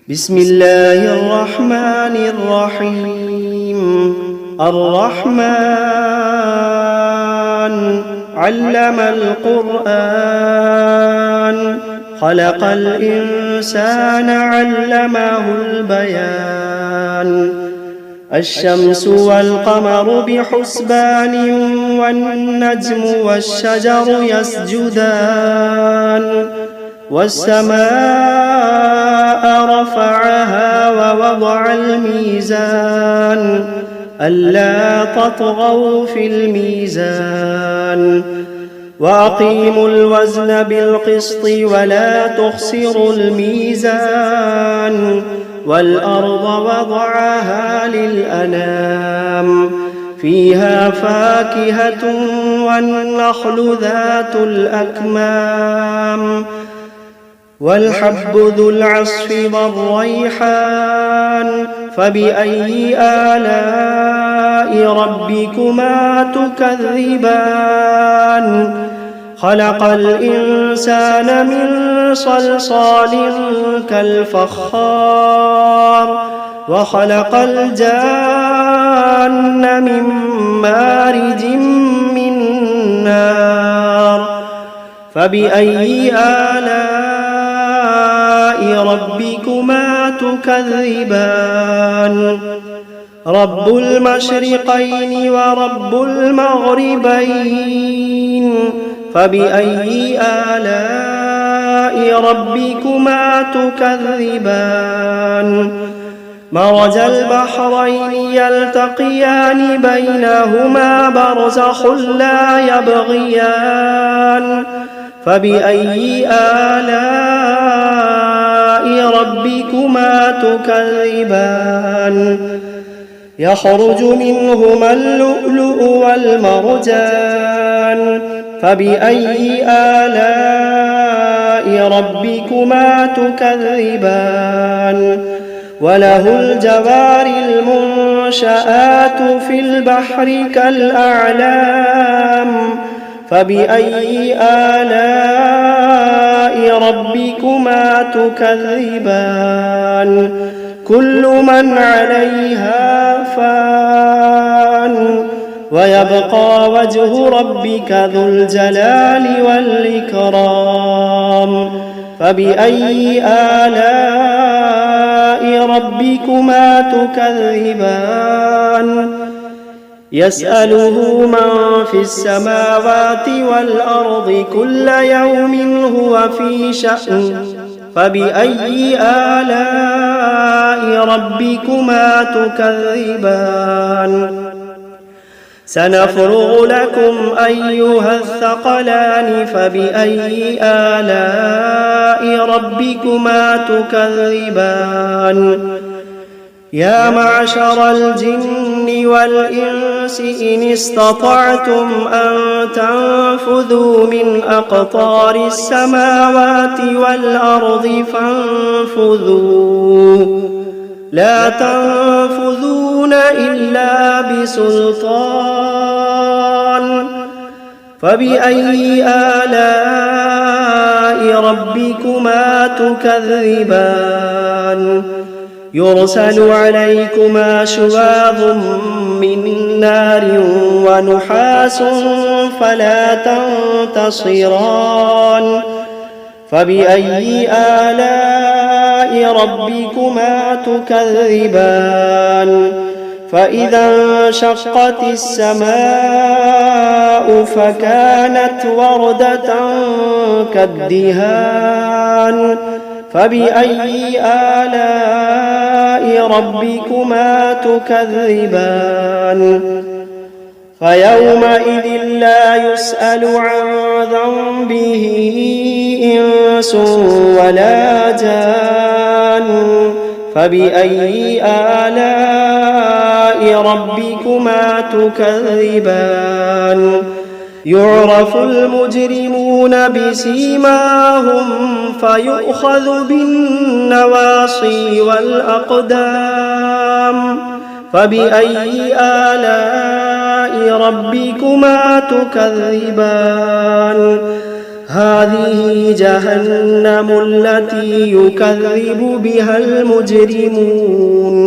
بسم الله الرحمن الرحيم. الرحمن علم القرآن، خلق الإنسان علمه البيان. الشمس والقمر بحسبان، والنجم والشجر يسجدان. والسماء رفعها ووضع الميزان، ألا تطغوا في الميزان. وأقيموا الوزن بالقسط ولا تخسروا الميزان. والأرض وضعها للأنام، فيها فاكهة والنخل ذات الأكمام. والحب ذو العصف والريحان، فبأي آلاء ربكما تكذبان. خلق الإنسان من صلصال كالفخار، وخلق الجان من مارج من نار. فبأي آلاء ربكما تكذبان. رب المشرقين ورب المغربين، فبأي آلاء ربكما تكذبان. مرج البحرين يلتقيان، بينهما برزخ لا يبغيان. فبأي آلاء ربكما تكذبان. يخرج منهما اللؤلؤ والمرجان، فبأي آلاء ربكما تكذبان. وله الجوار المنشآت في البحر كالأعلام، فبأي آلاء ربكما تكذبان. كل من عليها فان، ويبقى وجه ربك ذو الجلال والإكرام. فبأي آلاء ربكما تكذبان. يسأله من في السماوات والأرض كل يوم هو في شأن. فبأي آلاء ربكما تكذبان. سنفرغ لكم أيها الثقلان، فبأي آلاء ربكما تكذبان. يا معشر الجن والإنس إن استطعتم أن تنفذوا من أقطار السماوات والأرض فانفذوا، لا تنفذون إلا بسلطان. فبأي آلاء ربكما تكذبان. يرسل عليكما شواظ من نار ونحاس فلا تنتصران. فبأي آلاء ربكما تكذبان. فإذا انشقت السماء فكانت وردة كالدهان. فبأي آلاء ربكما تكذبان. فيومئذ لا يسأل عن ذنبه إنس ولا جان. فبأي آلاء ربكما تكذبان. يعرف المجرمون بسيماهم فيؤخذ بالنواصي والأقدام. فبأي آلاء ربكما تكذبان. هذه جهنم التي يكذب بها المجرمون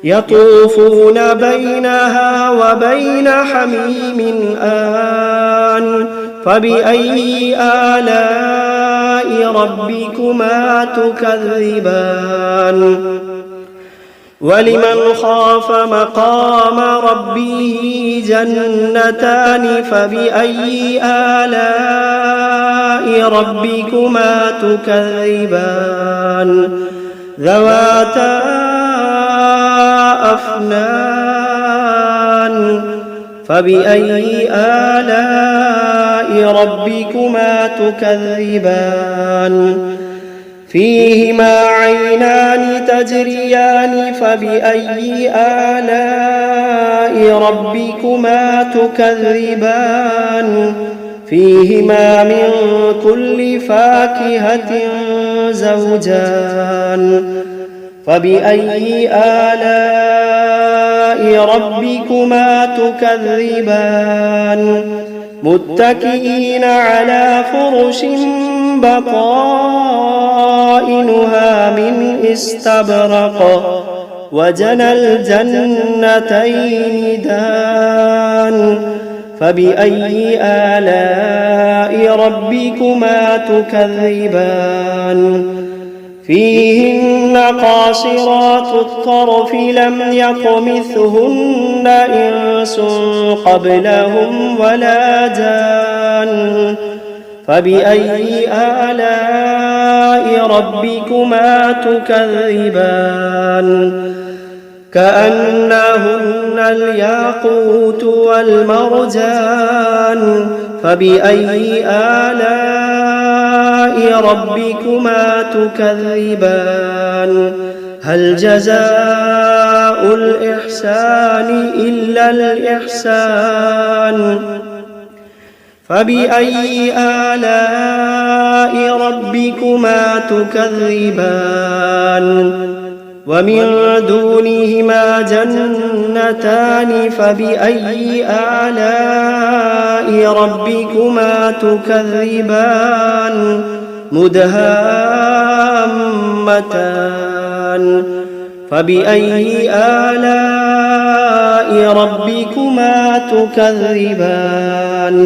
يطوفون بينها وبين حميم آن فبأي آلاء ربكما تكذبان ولمن خاف مقام ربه جنتان فبأي آلاء ربكما تكذبان ذواتا أفنان فبأي آلاء ربكما تكذبان فيهما عينان تجريان فبأي آلاء ربكما تكذبان فيهما من كل فاكهة زوجان فبأي آلاء ربكما تكذبان متكئين على فرش بطائنها من استبرق وجنى الجنتين دان فبأي آلاء ربكما تكذبان فيهن قاصرات الطرف لم يطمثهن إنس قبلهم ولا جان فبأي آلاء ربكما تكذبان كأنهن الياقوت والمرجان فبأي آلاء ربكما تكذبان هل جزاء الإحسان إلا الإحسان فبأي آلاء ربكما تكذبان ومن دونهما جنتان فبأي آلاء ربكما تكذبان مدهامتان فبأي آلاء ربكما تكذبان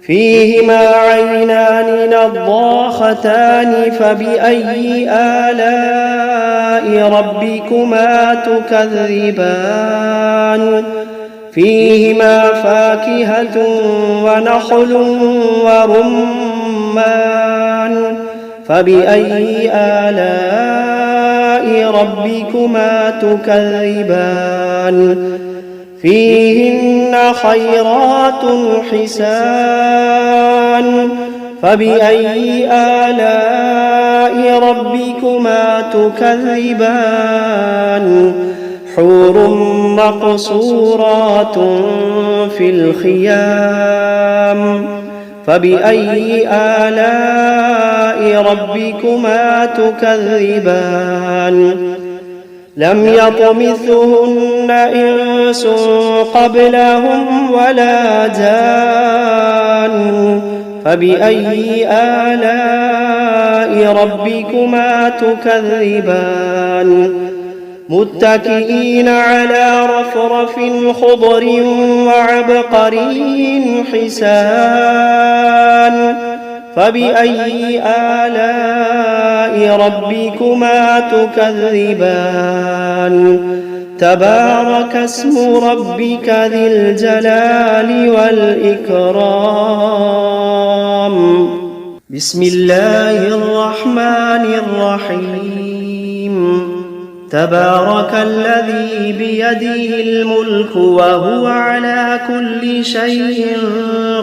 فيهما عينان نضاختان فبأي آلاء ربكما تكذبان فيهما فاكهة ونخل ورمان فبأي آلاء ربكما تكذبان فيهن خيرات حسان فبأي آلاء ربكما تكذبان حور مقصورات في الخيام فبأي آلاء ربكما تكذبان لم يطمثهن إنس قبلهم ولا جان فبأي آلاء ربكما تكذبان متكئين على رفرف خضر وعبقري حسان فبأي آلاء ربكما تكذبان تبارك اسم ربك ذي الجلال والإكرام بسم الله الرحمن الرحيم تبارك الذي بيده الملك وهو على كل شيء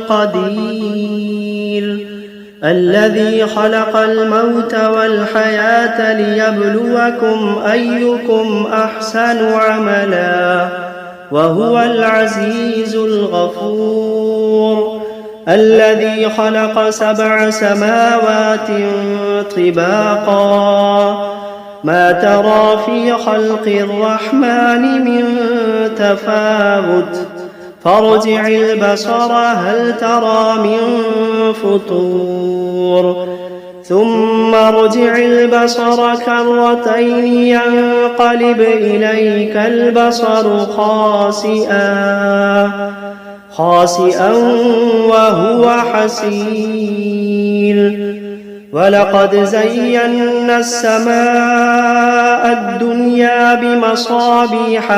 قدير الذي خلق الموت والحياة ليبلوكم أيكم أحسن عملا وهو العزيز الغفور الذي خلق 7 سماوات طباقا ما ترى في خلق الرحمن من تفاوت فارجع البصر هل ترى من فطور ثم ارجع البصر كرتين ينقلب إليك البصر خاسئا وهو حسير ولقد زينا السماء الدنيا بمصابيح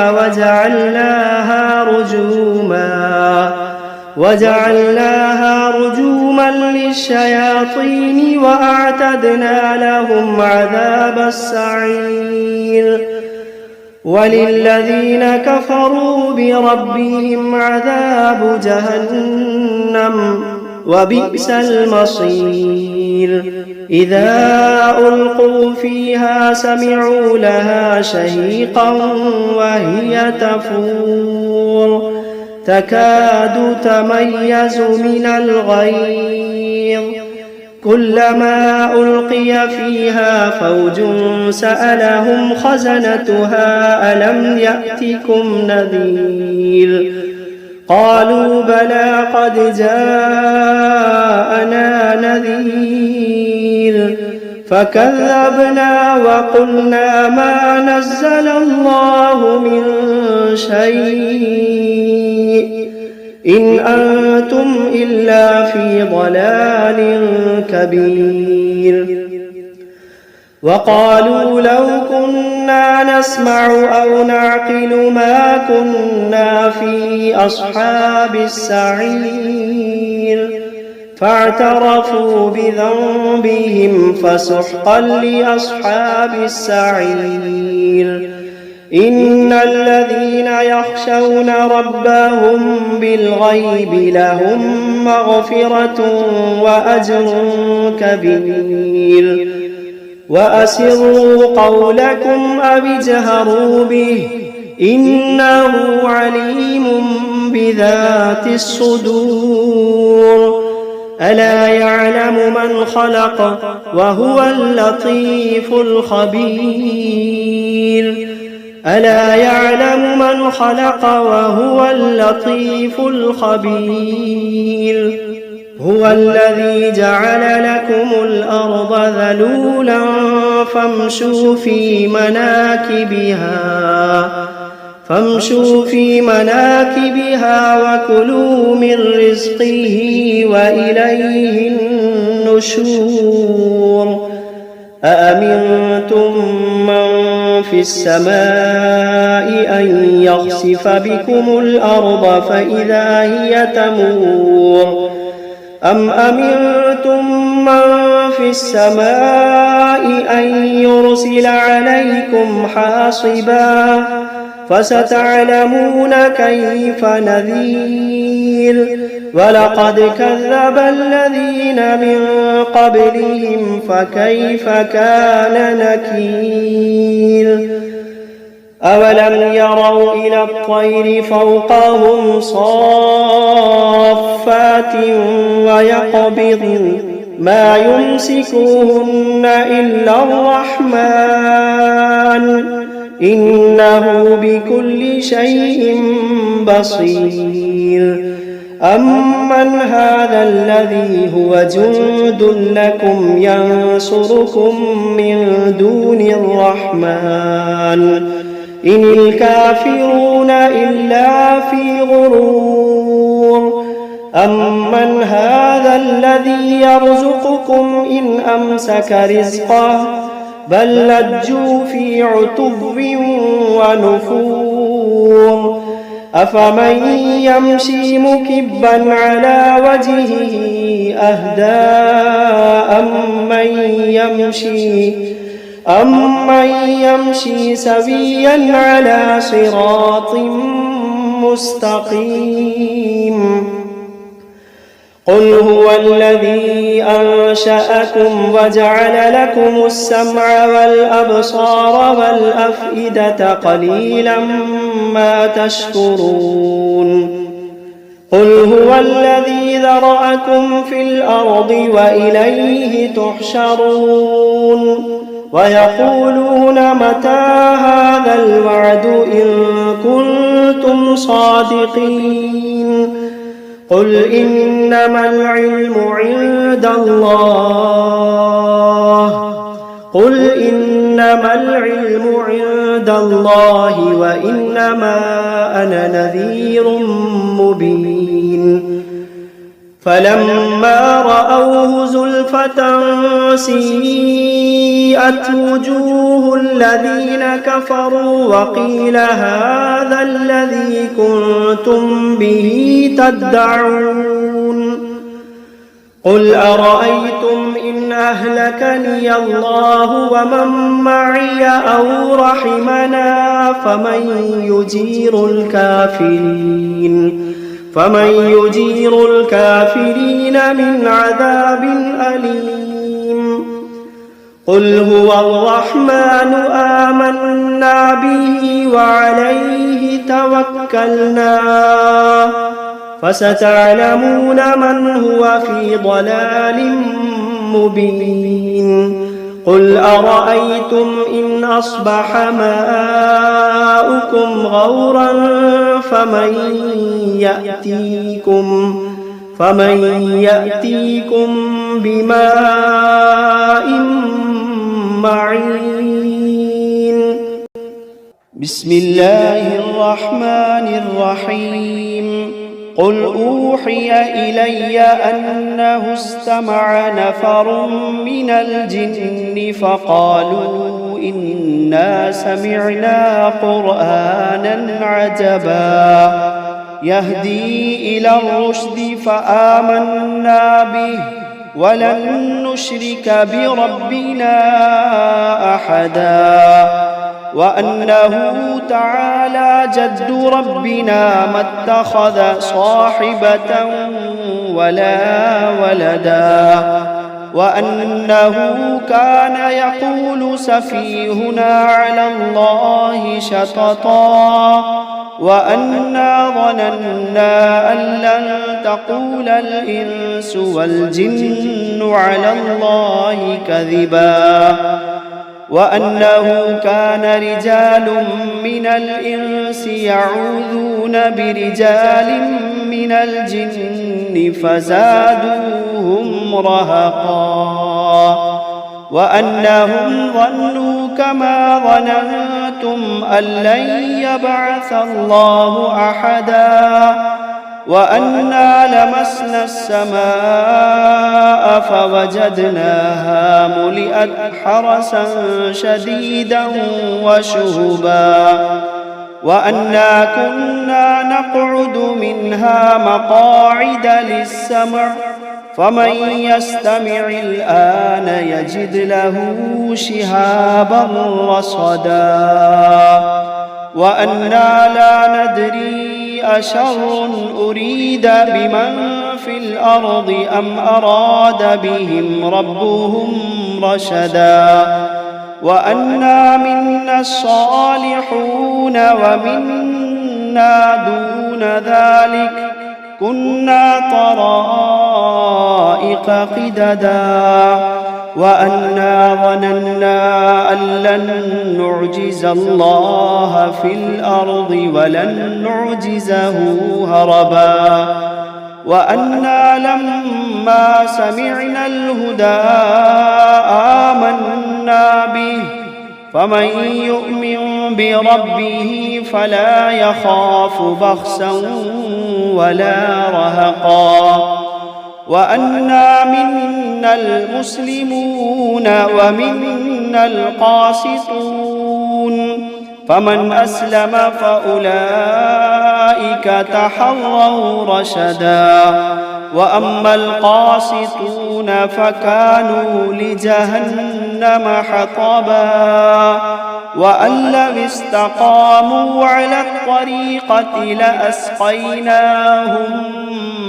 وجعلناها رجوما للشياطين وأعتدنا لهم عذاب السعير وللذين كفروا بربهم عذاب جهنم وبئس المصير إذا ألقوا فيها سمعوا لها شهيقا وهي تفور تكاد تميز من الغيظ كلما ألقي فيها فوج سألهم خزنتها ألم يأتكم نذير قالوا بلى قد جاءنا نذير فكذبنا وقلنا ما نزل الله من شيء إن أنتم إلا في ضلال كبير وقالوا لو كنا نسمع أو نعقل ما كنا في أصحاب السعير فاعترفوا بذنبهم فسحقا لأصحاب السعير إن الذين يخشون ربهم بالغيب لهم مغفرة وأجر كبير وأسروا قولكم أو اجهروا به إنه عليم بذات الصدور ألا يعلم من خلق وهو اللطيف الخبير ألا يعلم من خلق وهو اللطيف الخبير هو الذي جعل لكم الأرض ذلولا فامشوا في مناكبها وكلوا من رزقه وإليه النشور أأمنتم من في السماء أن يخسف بكم الأرض فإذا هي تمور أم أمنتم من في السماء أن يرسل عليكم حاصبا فستعلمون كيف نذير ولقد كذب الذين من قبلهم فكيف كان نكير أولم يروا إلى الطير فوقهم صافات ويقبضن ما يمسكوهن إلا الرحمن إنه بكل شيء بصير أمن هذا الذي هو جند لكم ينصركم من دون الرحمن إن الكافرون إلا في غرور أمن هذا الذي يرزقكم إن أمسك رزقه بل لجوا في عتو ونفور أفمن يمشي مكبا على وجهه أهدى أمن يمشي سويا على صراط مستقيم قل هو الذي أنشأكم وجعل لكم السمع والأبصار والأفئدة قليلا ما تشكرون قل هو الذي ذرأكم في الأرض وإليه تحشرون ويقولون متى هذا الوعد إن كنتم صادقين قل إنما العلم عند الله قل إنما العلم عند الله وإنما أنا نذير مبين فلما رأوه زلفة سيئت وجوه الذين كفروا وقيل هذا الذي كنتم به تدعون قل أرأيتم إن أهلكني الله ومن معي أو رحمنا فمن يجير الكافرين من عذاب أليم قل هو الرحمن آمنا به وعليه توكلنا فستعلمون من هو في ضلال مبين قل أرأيتم إن أصبح ماؤكم غورا فمن يأتيكم بماء معين بسم الله الرحمن الرحيم قل أوحي إلي أنه استمع نفر من الجن فقالوا إنا سمعنا قرآنا عجبا يهدي إلى الرشد فآمنا به ولن نشرك بربنا أحدا وأنه تعالى جد ربنا ما اتخذ صاحبة ولا ولدا وأنه كان يقول سفيهنا على الله شططا وأنا ظننا أن لن تقول الإنس والجن على الله كذبا وأنه كان رجال من الإنس يعوذون برجال من الجن فزادوهم رهقا وأنهم ظنوا كما ظننتم أن لن يبعث الله أحدا وأنا لمسنا السماء فوجدناها ملئت حرسا شديدا وشهبا وأنا كنا نقعد منها مقاعد للسمع فمن يستمع الآن يجد له شهابا رصدا وأنا لا ندري أشر أريد بمن في الأرض أم أراد بهم ربهم رشدا وأنا منا الصالحون ومنا دون ذلك كنا طرائق قددا وأنا ظننا أن لن نعجز الله في الأرض ولن نعجزه هربا وأنا لما سمعنا الهدى آمنا به فمن يؤمن بربه فلا يخاف بخسا ولا رهقا وأنا منا المسلمون ومنا القاسطون فمن أسلم فأولئك تحروا رشدا وأما القاسطون فكانوا لجهنم حطبا وأن لو استقاموا على الطريقة لأسقيناهم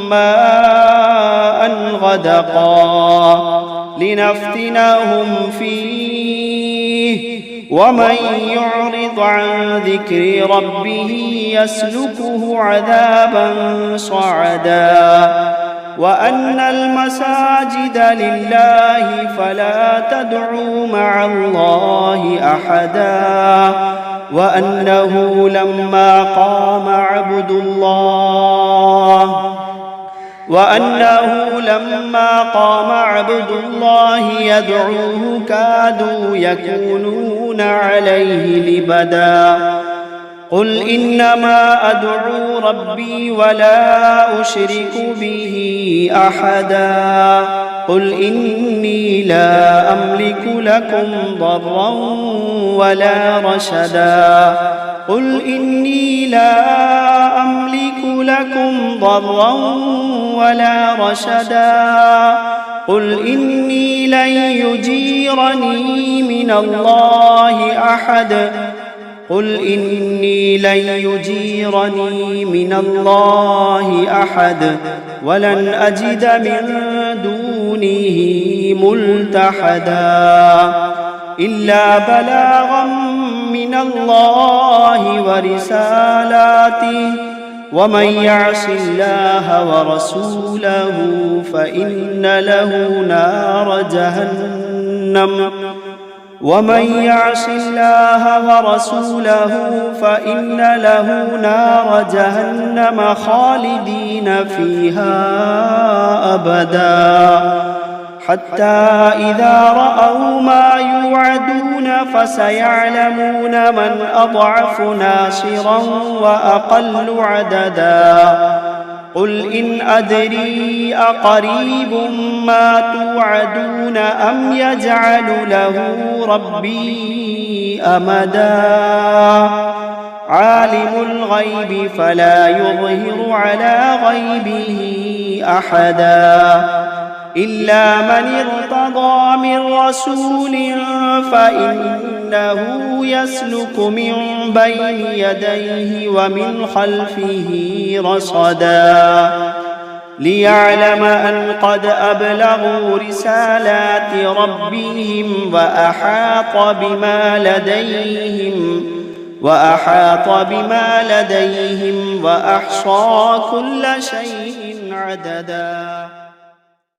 ماء غدقا لنفتنهم فيه ومن يعرض عن ذكر ربه يسلكه عذابا صعدا وأن المساجد لله فلا تدعوا مع الله أحدا وأنه لما قام عبد الله وأنه لما قام عبد الله يدعوه كادوا يكونون عليه لبدا قل إنما أدعو ربي ولا أشرك به أحدا قل إني لا أملك لكم ضرا ولا رشدا قل إني لا أملك لكم ضرا ولا رشدا قل إني لن يجيرني من الله أحد قل إني لن يجيرني من الله أحد ولن أجد من دونه ملتحدا إلا بلاغا من الله ورسالاته ومن يعص الله ورسوله فإن له نار جهنم ومن يعص الله ورسوله فإن له نار جهنم خالدين فيها أبدا حتى إذا رأوا ما يوعدون فسيعلمون من أضعف ناصرا وأقل عددا قل إن أدري أقريب ما توعدون أم يجعل له ربي أمدا عالم الغيب فلا يظهر على غيبه أحدا إلا من ارتضى من رسول فإنه يسلك من بين يديه ومن خلفه رصدا ليعلم أن قد أبلغوا رسالات ربهم وأحاط بما لديهم وأحصى كل شيء عددا.